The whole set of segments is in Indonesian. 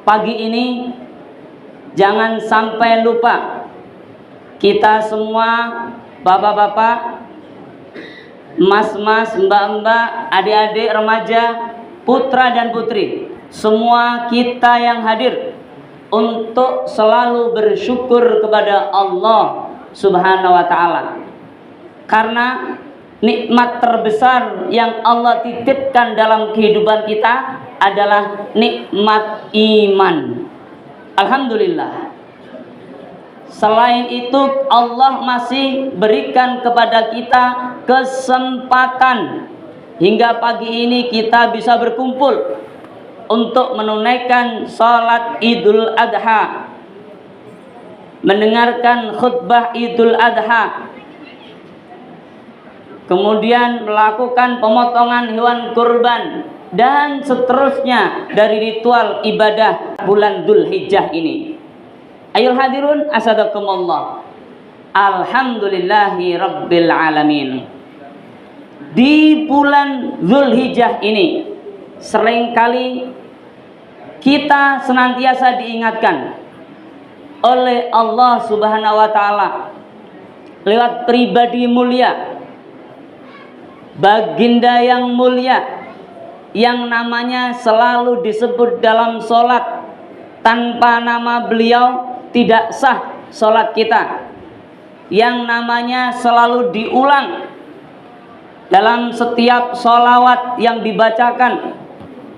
pagi ini jangan sampai lupa kita semua, bapak-bapak, mas-mas, mbak-mbak, adik-adik, remaja, putra dan putri, semua kita yang hadir untuk selalu bersyukur kepada Allah Subhanahu wa ta'ala. Karena nikmat terbesar yang Allah titipkan dalam kehidupan kita adalah nikmat iman. Alhamdulillah. Selain itu Allah masih berikan kepada kita kesempatan hingga pagi ini kita bisa berkumpul untuk menunaikan salat Idul Adha, mendengarkan khutbah Idul Adha, kemudian melakukan pemotongan hewan kurban dan seterusnya dari ritual ibadah bulan Dzulhijjah ini. Ayol hadirun asadakumullah. Alhamdulillahi rabbil alamin. Di bulan Dzulhijjah ini seringkali kita senantiasa diingatkan oleh Allah Subhanahu wa ta'ala lewat pribadi mulia, baginda yang mulia, yang namanya selalu disebut dalam sholat. Tanpa nama beliau tidak sah sholat kita, yang namanya selalu diulang dalam setiap sholawat yang dibacakan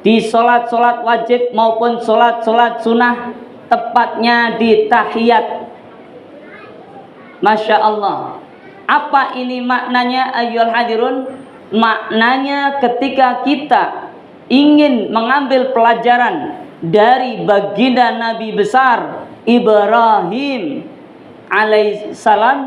di sholat-sholat wajib maupun sholat-sholat sunnah, tepatnya di tahiyat. Masya Allah. Apa ini maknanya ayyuhal hadirun? Maknanya ketika kita ingin mengambil pelajaran dari baginda Nabi besar Ibrahim alaihissalam,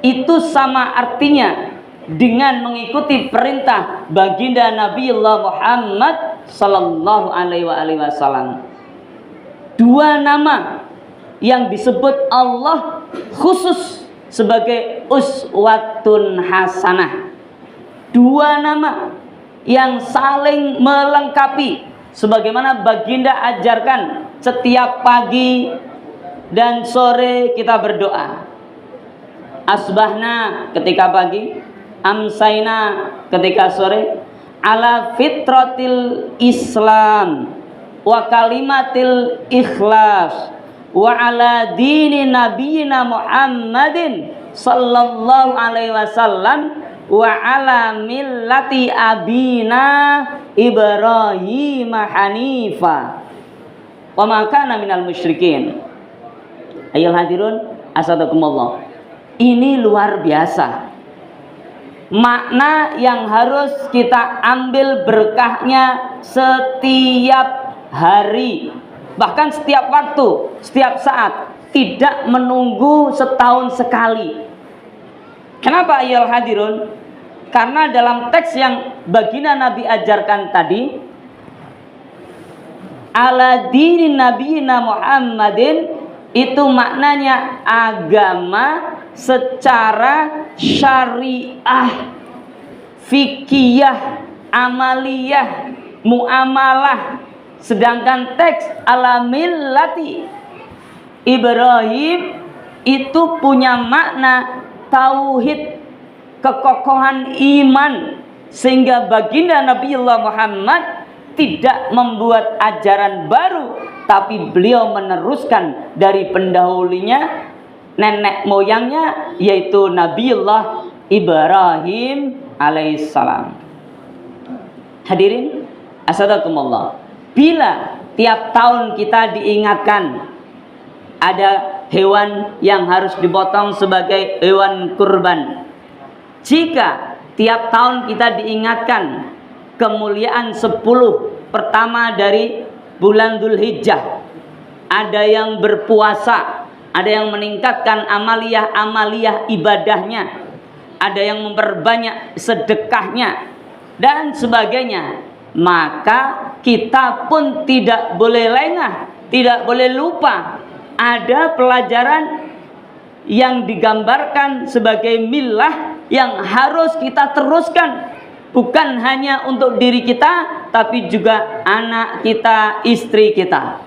itu sama artinya dengan mengikuti perintah baginda Nabiullah Muhammad sallallahu alaihi wasallam. Dua nama yang disebut Allah khusus sebagai uswatun hasanah. Dua nama yang saling melengkapi, sebagaimana baginda ajarkan setiap pagi dan sore kita berdoa. Asbahna ketika pagi, amsaina ketika sore, ala fitratil Islam wa kalimatil ikhlas wa ala dini nabiyina Muhammadin sallallahu alaihi wasallam wa ala millati abina Ibrahim hanifa wa ma kana minal musyrikin. Ayyuhal hadirun asadakumullah. Ini luar biasa makna yang harus kita ambil berkahnya setiap hari, bahkan setiap waktu, setiap saat, tidak menunggu setahun sekali. Kenapa ayyuhal hadirun? Karena dalam teks yang baginda Nabi ajarkan tadi, ala dini nabiyina Muhammadin, itu maknanya agama secara syariah, fikih, amaliyah, muamalah. Sedangkan teks ala millati Ibrahim itu punya makna tauhid, kekokohan iman, sehingga baginda Nabiullah Muhammad tidak membuat ajaran baru, tapi beliau meneruskan dari pendahulunya, nenek moyangnya, yaitu Nabiullah Ibrahim alaihissalam. Hadirin asadakumullah, bila tiap tahun kita diingatkan ada hewan yang harus dipotong sebagai hewan kurban, jika tiap tahun kita diingatkan kemuliaan 10 pertama dari bulan Dzulhijjah, ada yang berpuasa, ada yang meningkatkan amaliyah ibadahnya, ada yang memperbanyak sedekahnya dan sebagainya, maka kita pun tidak boleh lengah, tidak boleh lupa ada pelajaran yang digambarkan sebagai milah yang harus kita teruskan, bukan hanya untuk diri kita, tapi juga anak kita, istri kita.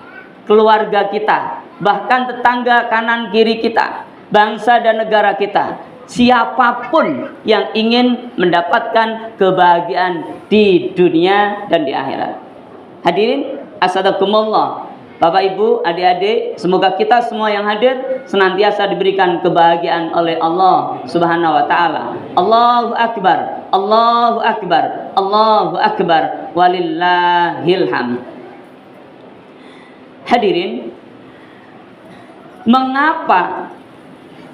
keluarga kita, bahkan tetangga kanan kiri kita, bangsa dan negara kita. Siapapun yang ingin mendapatkan kebahagiaan di dunia dan di akhirat. Hadirin, asadakumullah. Bapak Ibu, adik-adik, semoga kita semua yang hadir senantiasa diberikan kebahagiaan oleh Allah Subhanahu wa taala. Allahu akbar, Allahu akbar, Allahu akbar, walillahil hamd. Hadirin, mengapa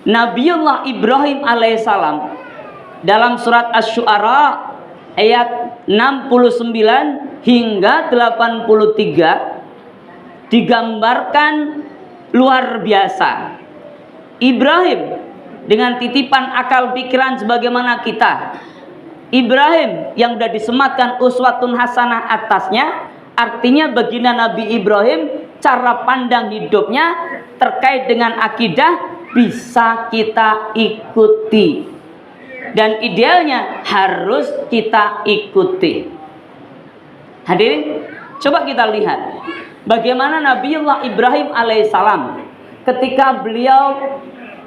Nabiullah Ibrahim alaihissalam dalam surat Asy-Syu'ara ayat 69 hingga 83 digambarkan luar biasa. Ibrahim dengan titipan akal pikiran sebagaimana kita. Ibrahim yang sudah disematkan uswatun hasanah atasnya, artinya baginda Nabi Ibrahim cara pandang hidupnya terkait dengan akidah bisa kita ikuti, dan idealnya harus kita ikuti. Hadirin, coba kita lihat bagaimana Nabiullah Ibrahim alaihissalam ketika beliau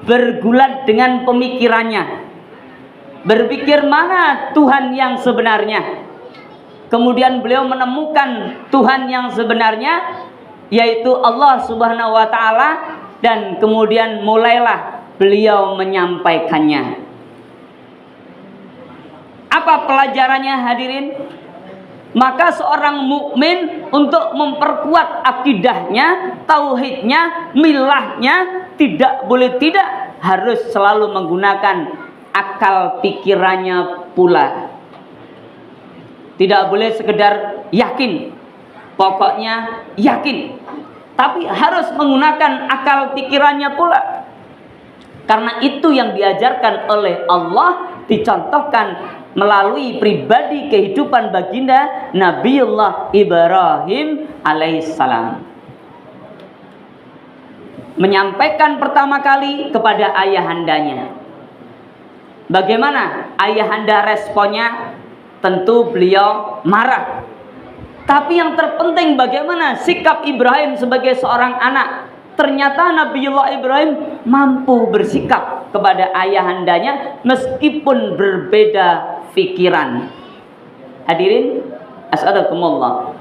bergulat dengan pemikirannya, berpikir mana Tuhan yang sebenarnya. Kemudian beliau menemukan Tuhan yang sebenarnya, yaitu Allah Subhanahu wa taala, dan kemudian mulailah beliau menyampaikannya. Apa pelajarannya, hadirin? Maka seorang mukmin untuk memperkuat akidahnya, tauhidnya, milahnya, tidak boleh tidak harus selalu menggunakan akal pikirannya pula. Tidak boleh sekedar yakin, pokoknya yakin, tapi harus menggunakan akal pikirannya pula. Karena itu yang diajarkan oleh Allah, dicontohkan melalui pribadi kehidupan baginda Nabiullah Ibrahim alaihissalam. Menyampaikan pertama kali kepada ayahandanya. Bagaimana ayahanda responnya? Tentu beliau marah. Tapi yang terpenting bagaimana sikap Ibrahim sebagai seorang anak. Ternyata Nabiullah Ibrahim mampu bersikap kepada ayahandanya meskipun berbeda pikiran. Hadirin, as'adakumullah.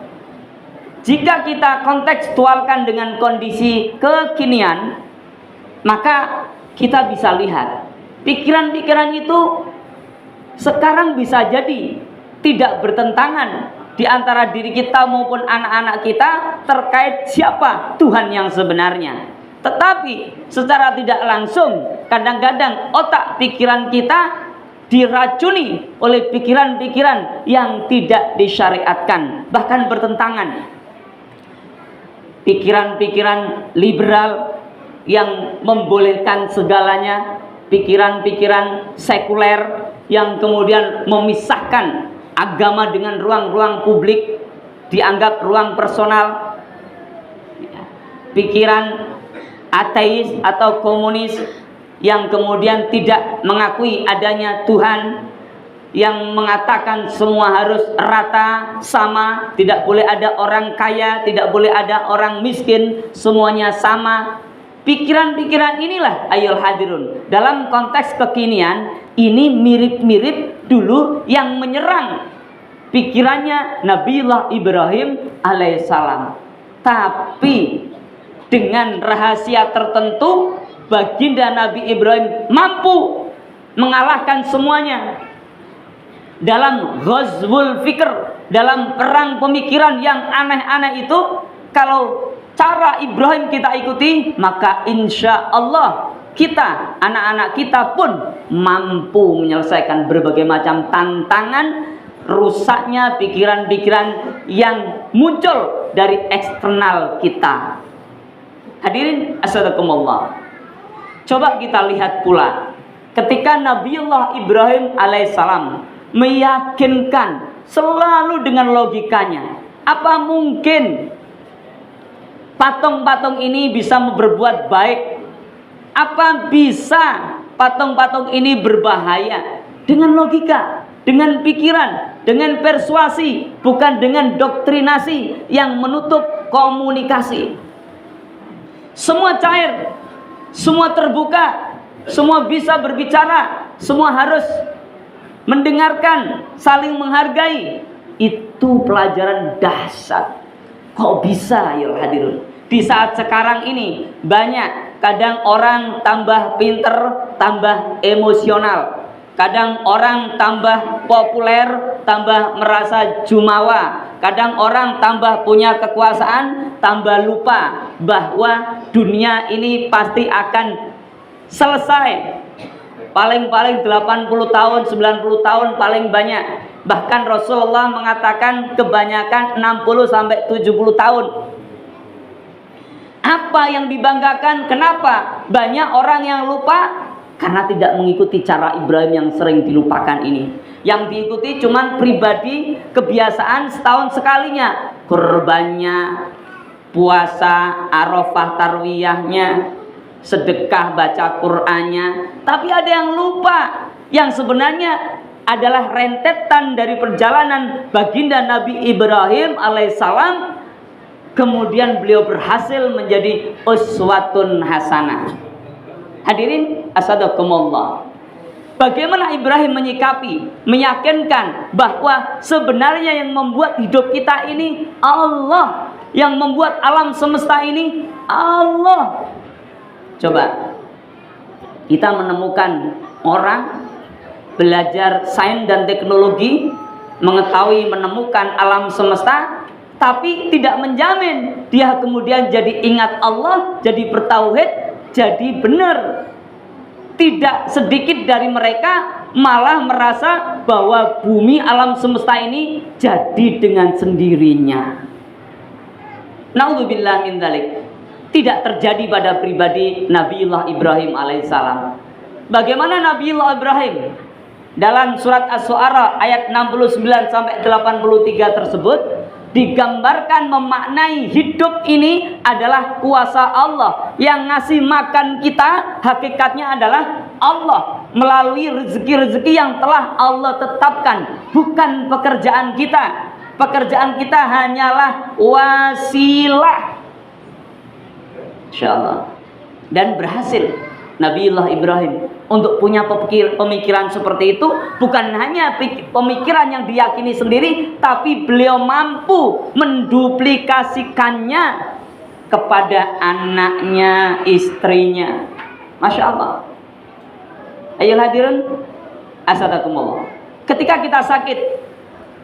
Jika kita kontekstualkan dengan kondisi kekinian, maka kita bisa lihat pikiran-pikiran itu sekarang bisa jadi tidak bertentangan di antara diri kita maupun anak-anak kita terkait siapa Tuhan yang sebenarnya. Tetapi secara tidak langsung kadang-kadang otak pikiran kita diracuni oleh pikiran-pikiran yang tidak disyariatkan, bahkan bertentangan. Pikiran-pikiran liberal yang membolehkan segalanya, pikiran-pikiran sekuler yang kemudian memisahkan agama dengan ruang-ruang publik, dianggap ruang personal. Pikiran ateis atau komunis yang kemudian tidak mengakui adanya Tuhan, yang mengatakan semua harus rata, sama, tidak boleh ada orang kaya, tidak boleh ada orang miskin, semuanya sama. Pikiran-pikiran inilah, ayolah hadirun, dalam konteks kekinian ini mirip-mirip dulu yang menyerang pikirannya Nabiullah Ibrahim alaihissalam. Tapi dengan rahasia tertentu, baginda Nabi Ibrahim mampu mengalahkan semuanya. Dalam ghazwul fikr, dalam perang pemikiran yang aneh-aneh itu, kalau cara Ibrahim kita ikuti, maka insya Allah kita, anak-anak kita pun mampu menyelesaikan berbagai macam tantangan rusaknya pikiran-pikiran yang muncul dari eksternal kita. Hadirin assalamualaikum. Coba kita lihat pula ketika Nabiullah Ibrahim alaihissalam meyakinkan selalu dengan logikanya, apa mungkin patung-patung ini bisa berbuat baik? Apa bisa patung-patung ini berbahaya? Dengan logika, dengan pikiran, dengan persuasi, bukan dengan doktrinasi yang menutup komunikasi. Semua cair, semua terbuka, semua bisa berbicara, semua harus mendengarkan, saling menghargai. Itu pelajaran dahsyat. Kok bisa ya hadirin? Di saat sekarang ini banyak, kadang orang tambah pinter, tambah emosional. Kadang orang tambah populer, tambah merasa jumawa. Kadang orang tambah punya kekuasaan, tambah lupa bahwa dunia ini pasti akan selesai. Paling-paling 80 tahun, 90 tahun paling banyak. Bahkan Rasulullah mengatakan kebanyakan 60 sampai 70 tahun. Apa yang dibanggakan? Kenapa banyak orang yang lupa? Karena tidak mengikuti cara Ibrahim yang sering dilupakan ini. Yang diikuti cuman pribadi, kebiasaan setahun sekalinya, kurbannya, puasa, Arafah tarwiyahnya, sedekah, baca Qur'annya. Tapi ada yang lupa, yang sebenarnya adalah rentetan dari perjalanan baginda Nabi Ibrahim alaihissalam. Kemudian beliau berhasil menjadi uswatun hasanah. Hadirin asadakumullah. Bagaimana Ibrahim menyikapi, meyakinkan bahwa sebenarnya yang membuat hidup kita ini Allah, yang membuat alam semesta ini Allah. Coba kita menemukan orang belajar sains dan teknologi, mengetahui menemukan alam semesta, tapi tidak menjamin dia kemudian jadi ingat Allah, jadi bertauhid, jadi benar. Tidak sedikit dari mereka malah merasa bahwa bumi alam semesta ini jadi dengan sendirinya. Naudzubillah min dzalik. Tidak terjadi pada pribadi Nabiullah Ibrahim alaihissalam. Bagaimana Nabiullah Ibrahim? Dalam surat Asy-Syu'ara ayat 69 sampai 83 tersebut digambarkan memaknai hidup ini adalah kuasa Allah. Yang ngasih makan kita hakikatnya adalah Allah melalui rezeki-rezeki yang telah Allah tetapkan, bukan pekerjaan kita. Pekerjaan kita hanyalah wasilah. Insyaallah. Dan berhasil Nabiullah Ibrahim untuk punya pemikiran seperti itu. Bukan hanya pemikiran yang diyakini sendiri, tapi beliau mampu menduplikasikannya kepada anaknya, istrinya. Masya Allah. Ayo hadirin asadakumullah. Ketika kita sakit,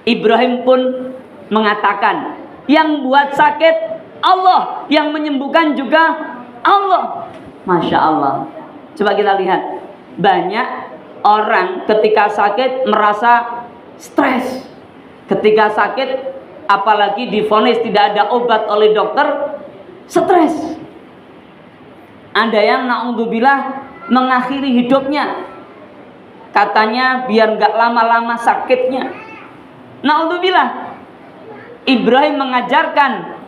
Ibrahim pun mengatakan, yang buat sakit Allah, yang menyembuhkan juga Allah. Masya Allah. Coba kita lihat, banyak orang ketika sakit merasa stres. Ketika sakit, apalagi divonis tidak ada obat oleh dokter, stres. Ada yang naudzubillah mengakhiri hidupnya, katanya biar gak lama-lama sakitnya. Naudzubillah. Ibrahim mengajarkan,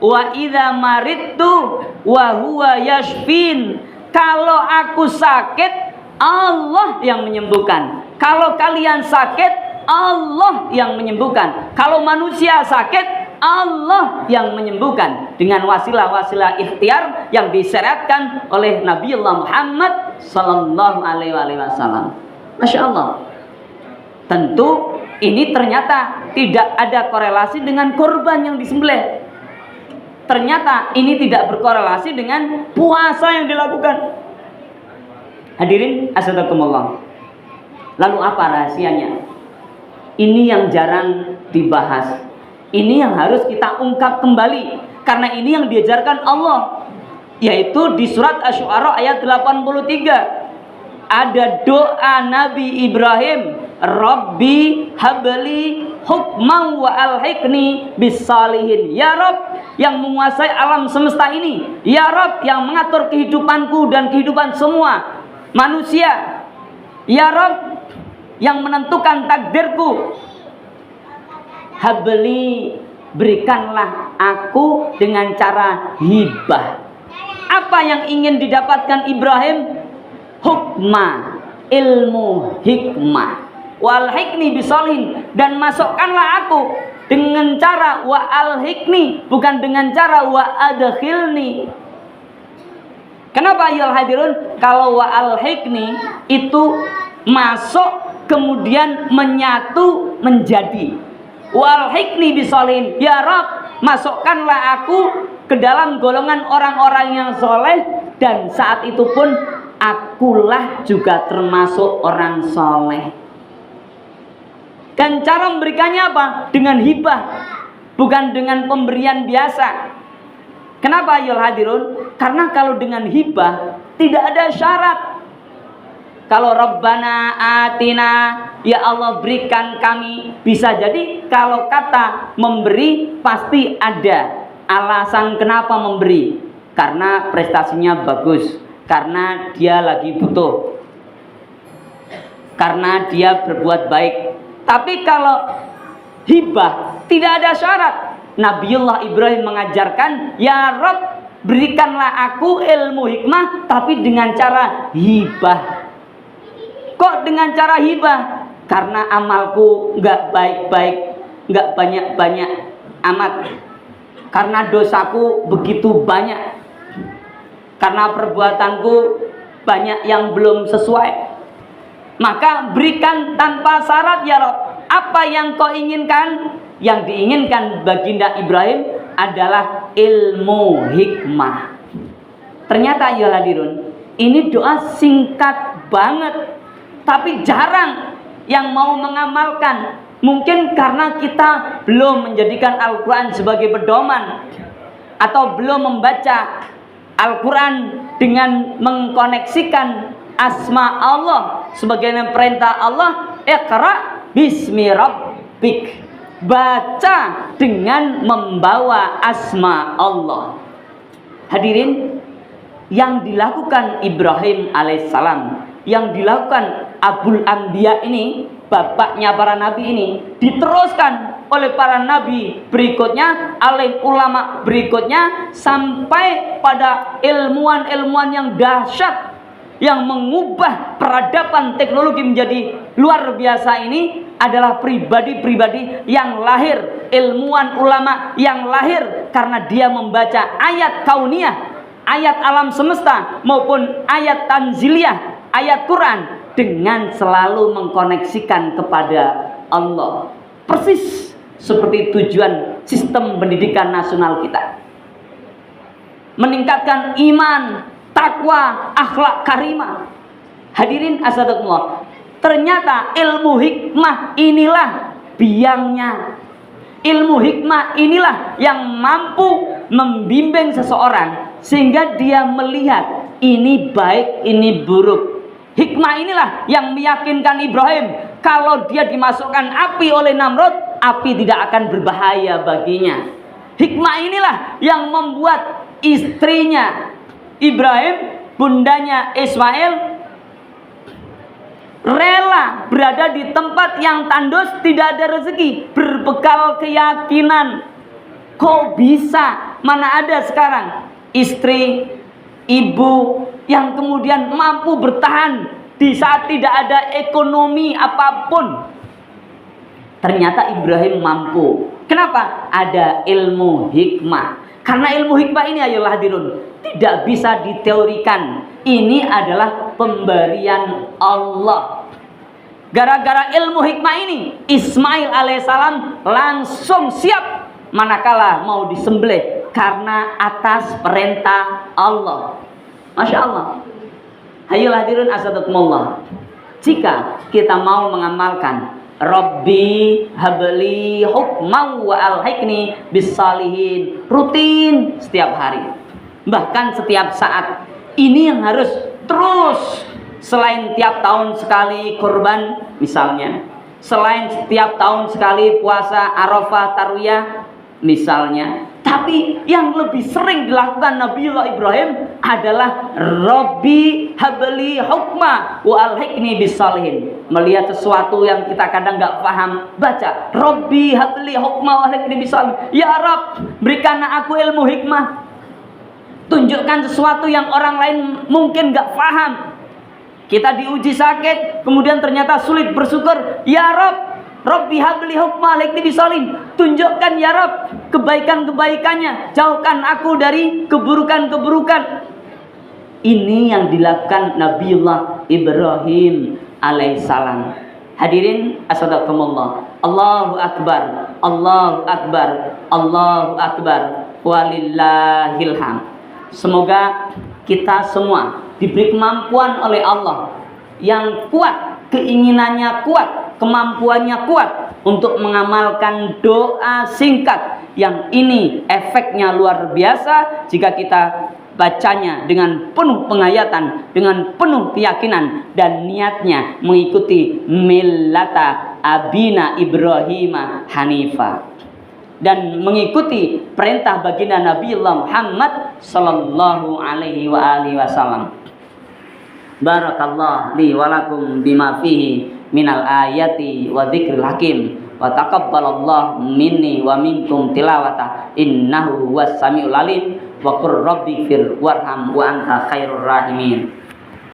wa idza maridtu wa huwa yashfin. Kalau aku sakit, Allah yang menyembuhkan. Kalau kalian sakit, Allah yang menyembuhkan. Kalau manusia sakit, Allah yang menyembuhkan dengan wasilah-wasilah ikhtiar yang disyariatkan oleh Nabiullah Muhammad sallallahu alaihi wasallam. Masya Allah. Tentu ini ternyata tidak ada korelasi dengan korban yang disembelih. Ternyata ini tidak berkorelasi dengan puasa yang dilakukan. Hadirin asadakumullah. Lalu apa rahasianya? Ini yang jarang dibahas. Ini yang harus kita ungkap kembali, karena ini yang diajarkan Allah, yaitu di surat Asy-Syu'ara ayat 83. Ada doa Nabi Ibrahim, Rabbi habli hukman wa alhiqni bisalihin. Ya Rabb yang menguasai alam semesta ini, ya Rabb yang mengatur kehidupanku dan kehidupan semua manusia, ya Rabb yang menentukan takdirku, habli, berikanlah aku dengan cara hibah. Apa yang ingin didapatkan Ibrahim? Hukmah, ilmu hikmah, wal hikni bisolihin, dan masukkanlah aku dengan cara wa al hikni, bukan dengan cara wa adkhilni. Kenapa ayyuhal hadirun? Kalau wa alhiqni itu masuk kemudian menyatu menjadi. Wa alhiqni bisolihin. Ya Rabb, masukkanlah aku ke dalam golongan orang-orang yang soleh, dan saat itu pun akulah juga termasuk orang soleh. Dan cara memberikannya apa? Dengan hibah, bukan dengan pemberian biasa. Kenapa ayyuhal hadirun? Karena kalau dengan hibah tidak ada syarat. Kalau Rabbana atina, ya Allah berikan kami, bisa jadi kalau kata memberi pasti ada alasan kenapa memberi. Karena prestasinya bagus, karena dia lagi butuh, karena dia berbuat baik. Tapi kalau hibah tidak ada syarat. Nabiullah Ibrahim mengajarkan, ya Rabb, berikanlah aku ilmu hikmah, tapi dengan cara hibah. Kok dengan cara hibah? Karena amalku nggak baik-baik, nggak banyak-banyak amat. Karena dosaku begitu banyak. Karena perbuatanku banyak yang belum sesuai. Maka berikan tanpa syarat ya Rabb. Apa yang kau inginkan? Yang diinginkan baginda Ibrahim adalah ilmu hikmah. Ternyata ya hadirun, ini doa singkat banget, tapi jarang yang mau mengamalkan. Mungkin karena kita belum menjadikan Al-Quran sebagai pedoman, atau belum membaca Al-Quran dengan mengkoneksikan asma Allah sebagaimana perintah Allah, Iqra bismi rabbik, baca dengan membawa asma Allah. Hadirin, yang dilakukan Ibrahim alaihissalam, yang dilakukan Abul Anbiya ini, bapaknya para nabi ini, diteruskan oleh para nabi berikutnya, oleh ulama berikutnya, sampai pada ilmuwan-ilmuwan yang dahsyat yang mengubah peradaban teknologi menjadi luar biasa ini adalah pribadi-pribadi yang lahir, ilmuwan ulama yang lahir karena dia membaca ayat kauniyah, ayat alam semesta maupun ayat tanziliyah, ayat Quran dengan selalu mengkoneksikan kepada Allah. Persis seperti tujuan sistem pendidikan nasional kita. Meningkatkan iman, takwa, akhlak karimah. Hadirin asadukumullah, ternyata ilmu hikmah inilah biangnya. Ilmu hikmah inilah yang mampu membimbing seseorang sehingga dia melihat ini baik, ini buruk. Hikmah inilah yang meyakinkan Ibrahim kalau dia dimasukkan api oleh Namrud, api tidak akan berbahaya baginya. Hikmah inilah yang membuat istrinya Ibrahim, bundanya Ismail, rela berada di tempat yang tandus, tidak ada rezeki, berbekal keyakinan. Kok bisa? Mana ada sekarang istri, ibu yang kemudian mampu bertahan di saat tidak ada ekonomi apapun. Ternyata Ibrahim mampu. Kenapa? Ada ilmu hikmah. Karena ilmu hikmah ini ayolah hadirun, tidak bisa diteorikan. Ini adalah pemberian Allah. Gara-gara ilmu hikmah ini, Ismail alaihissalam langsung siap manakala mau disembelih karena atas perintah Allah. Masya Allah. Ayolah hadirun asadukumullah. Jika kita mau mengamalkan Rabbi habli hukman wa alhiqni bisalihin rutin setiap hari, bahkan setiap saat, ini yang harus terus. Selain tiap tahun sekali kurban misalnya, selain setiap tahun sekali puasa Arafah Tarwiyah misalnya, tapi yang lebih sering dilakukan Nabiullah Ibrahim adalah Rabbi habli hukma wa alhiqni bisalihin. Melihat sesuatu yang kita kadang nggak paham, baca Rabbi habli hukma wa alhiqni bisalihin. Ya Rabb, berikanlah aku ilmu hikmah. Tunjukkan sesuatu yang orang lain mungkin nggak paham. Kita diuji sakit, kemudian ternyata sulit bersyukur. Ya Rabb, Rabbi habli hukma alhiqni bisalihin. Tunjukkan ya Rabb kebaikan-kebaikannya, jauhkan aku dari keburukan-keburukan. Ini yang dilakukan Nabiullah Ibrahim alaihissalam. Hadirin astagfirullah. Allahu akbar, Allahu akbar, Allahu akbar, walillahil hamd. Semoga kita semua diberi kemampuan oleh Allah yang kuat, keinginannya kuat, kemampuannya kuat untuk mengamalkan doa singkat yang ini efeknya luar biasa jika kita bacanya dengan penuh penghayatan, dengan penuh keyakinan dan niatnya mengikuti millata abina Ibrahim Hanifa dan mengikuti perintah baginda Nabiullah Muhammad sallallahu alaihi wasallam. Barakallahu li wa lakum bima fihi minal ayati wa dzikril hakim wa taqabbalallahu minni wa minkum tilawata innahu was samiul alim wa qur rabbi fir warham wa anta khairur rahimin.